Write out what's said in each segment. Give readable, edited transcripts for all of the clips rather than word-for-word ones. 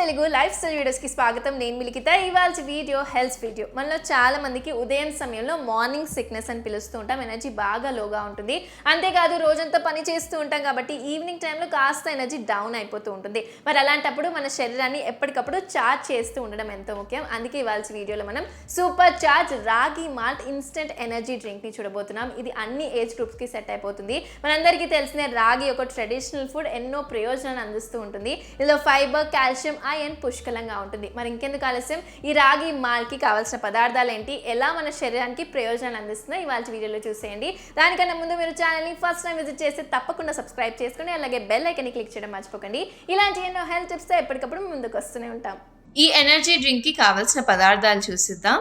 Telugu life style వీడియోస్కి స్వాగతం. నేను మిలికిత. ఇవాళ వీడియో హెల్త్ వీడియో. మనలో చాలా మందికి ఉదయం సమయంలో మార్నింగ్ సిక్నెస్ అని పిలుస్తూ ఉంటాం. ఎనర్జీ బాగా లోగా ఉంటుంది. అంతేకాదు రోజంతా పని చేస్తూ ఉంటాం కాబట్టి ఈవినింగ్ టైంలో కాస్త ఎనర్జీ డౌన్ అయిపోతూ ఉంటుంది. మరి అలాంటప్పుడు మన శరీరాన్ని ఎప్పటికప్పుడు చార్జ్ చేస్తూ ఉండడం ఎంతో ముఖ్యం. అందుకే ఇవాళ వీడియోలో మనం సూపర్ చార్జ్ రాగి మాల్ట్ ఇన్స్టెంట్ ఎనర్జీ డ్రింక్ని చూడబోతున్నాం. ఇది అన్ని ఏజ్ గ్రూప్స్కి సెట్ అయిపోతుంది. మనందరికీ తెలిసిన రాగి ఒక ట్రెడిషనల్ ఫుడ్, ఎన్నో ప్రయోజనాలు అందిస్తూ ఉంటుంది. ఇందులో ఫైబర్, కాల్షియం, ఐరన్ పుష్కలంగా ఉంటుంది. మరి ఇంకెందుకు ఆలస్యం, ఈ రాగి మాల్ట్కి కావాల్సిన పదార్థాలు ఏంటి, ఎలా మన శరీరానికి ప్రయోజనాలు అందిస్తుందో ఇవాళ వీడియోలో చూసేయండి. దానికన్నా ముందు మీరు ఛానల్ని ఫస్ట్ టైం విజిట్ చేస్తే తప్పకుండా సబ్స్క్రైబ్ చేసుకుని అలాగే బెల్ ఐకాన్ని క్లిక్ చేయడం మర్చిపోకండి. ఇలాంటి ఎన్నో హెల్త్ టిప్స్తో ఎప్పటికప్పుడు ముందుకు వస్తూనే ఉంటాం. ఈ ఎనర్జీ డ్రింక్కి కావాల్సిన పదార్థాలు చూసిద్దాం.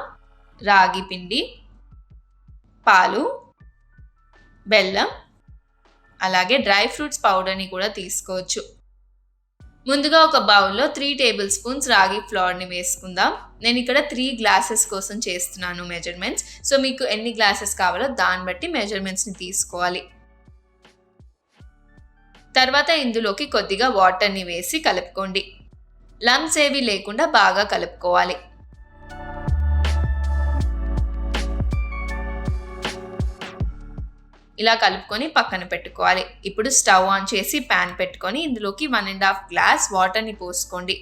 రాగి పిండి, పాలు, బెల్లం, అలాగే డ్రై ఫ్రూట్స్ పౌడర్ని కూడా తీసుకోవచ్చు. ముందుగా ఒక బౌల్లో 3 టేబుల్ స్పూన్స్ రాగి ఫ్లవర్ని వేసుకుందాం. నేను ఇక్కడ 3 గ్లాసెస్ కోసం చేస్తున్నాను మెజర్మెంట్స్. సో మీకు ఎన్ని గ్లాసెస్ కావాలో దాన్ని బట్టి మెజర్మెంట్స్ని తీసుకోవాలి. తర్వాత ఇందులోకి కొద్దిగా వాటర్ని వేసి కలుపుకోండి. లంప్స్ ఏవి లేకుండా బాగా కలుపుకోవాలి. ఇలా కలుపుకొని పక్కన పెట్టుకోవాలి. ఇప్పుడు స్టవ్ ఆన్ చేసి ప్యాన్ పెట్టుకొని ఇందులోకి 1.5 గ్లాస్ వాటర్ని పోసుకోండి.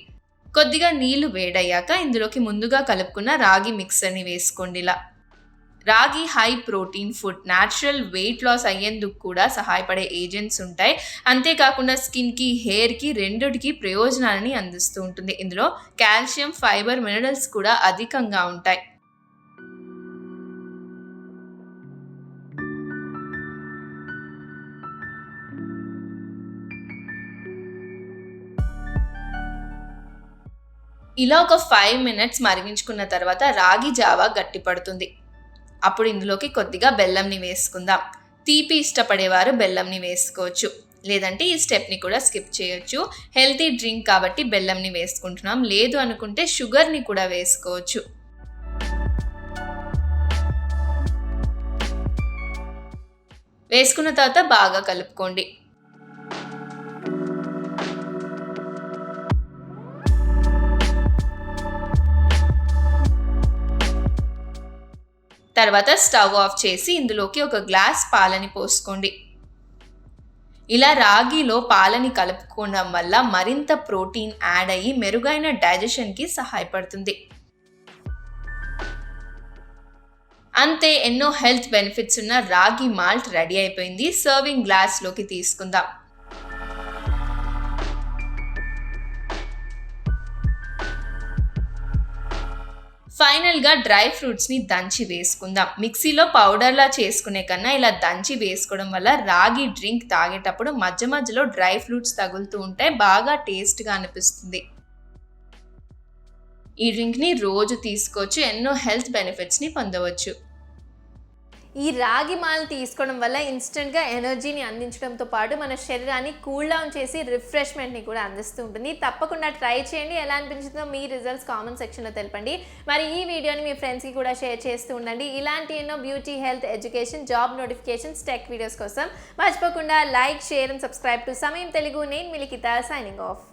కొద్దిగా నీళ్లు వేడయ్యాక ఇందులోకి ముందుగా కలుపుకున్న రాగి మిక్సర్ని వేసుకోండి. ఇలా ragi high protein food, natural weight loss అయ్యేందుకు కూడా సహాయపడే ఏజెంట్స్ ఉంటాయి. అంతేకాకుండా స్కిన్కి, హెయిర్కి రెండిటికి ప్రయోజనాలని అందిస్తూ ఉంటుంది. ఇందులో కాల్షియం, ఫైబర్, మినరల్స్ కూడా అధికంగా ఉంటాయి. ఇలా ఒక 5 మినిట్స్ మరిగించుకున్న తర్వాత రాగి జావా గట్టిపడుతుంది. అప్పుడు ఇందులోకి కొద్దిగా బెల్లంని వేసుకుందాం. తీపి ఇష్టపడేవారు బెల్లంని వేసుకోవచ్చు, లేదంటే ఈ స్టెప్ని కూడా స్కిప్ చేయొచ్చు. హెల్తీ డ్రింక్ కాబట్టి బెల్లంని వేసుకుంటున్నాం. లేదు అనుకుంటే షుగర్ని కూడా వేసుకోవచ్చు. వేసుకున్న తర్వాత బాగా కలుపుకోండి. తర్వాత స్టవ్ ఆఫ్ చేసి ఇందులోకి ఒక గ్లాస్ పాలని పోసుకోండి. ఇలా రాగిలో పాలని కలుపుకోవడం వల్ల మరింత ప్రోటీన్ యాడ్ అయ్యి మెరుగైన డైజెషన్కి సహాయపడుతుంది. అంతే, ఎన్నో హెల్త్ బెనిఫిట్స్ ఉన్న రాగి మాల్ట్ రెడీ అయిపోయింది. సర్వింగ్ గ్లాస్లోకి తీసుకుందాం. ఫైనల్గా డ్రై ఫ్రూట్స్ని దంచి వేసుకుందాం. మిక్సీలో పౌడర్లా చేసుకునే కన్నా ఇలా దంచి వేసుకోవడం వల్ల రాగి డ్రింక్ తాగేటప్పుడు మధ్య మధ్యలో డ్రై ఫ్రూట్స్ తగులుతూ ఉంటే బాగా టేస్ట్గా అనిపిస్తుంది. ఈ డ్రింక్ని రోజు తీసుకోవచ్చు. ఎన్నో హెల్త్ బెనిఫిట్స్ని పొందవచ్చు. ఈ రాగి మాల్ తీసుకోవడం వల్ల ఇన్స్టెంట్గా ఎనర్జీని అందించడంతో పాటు మన శరీరాన్ని కూల్ డౌన్ చేసి రిఫ్రెష్మెంట్ని కూడా అందిస్తూ ఉంటుంది. తప్పకుండా ట్రై చేయండి. ఎలా అనిపించిందో మీ రిజల్ట్స్ కామెంట్ సెక్షన్లో తెలపండి. మరి ఈ వీడియోని మీ ఫ్రెండ్స్కి కూడా షేర్ చేస్తూ ఉండండి. ఇలాంటి ఎన్నో beauty, health, education, job notifications, tech videos కోసం మర్చిపోకుండా like, share and subscribe to సమయం తెలుగు. నేను మిలికిత, సైనింగ్ ఆఫ్.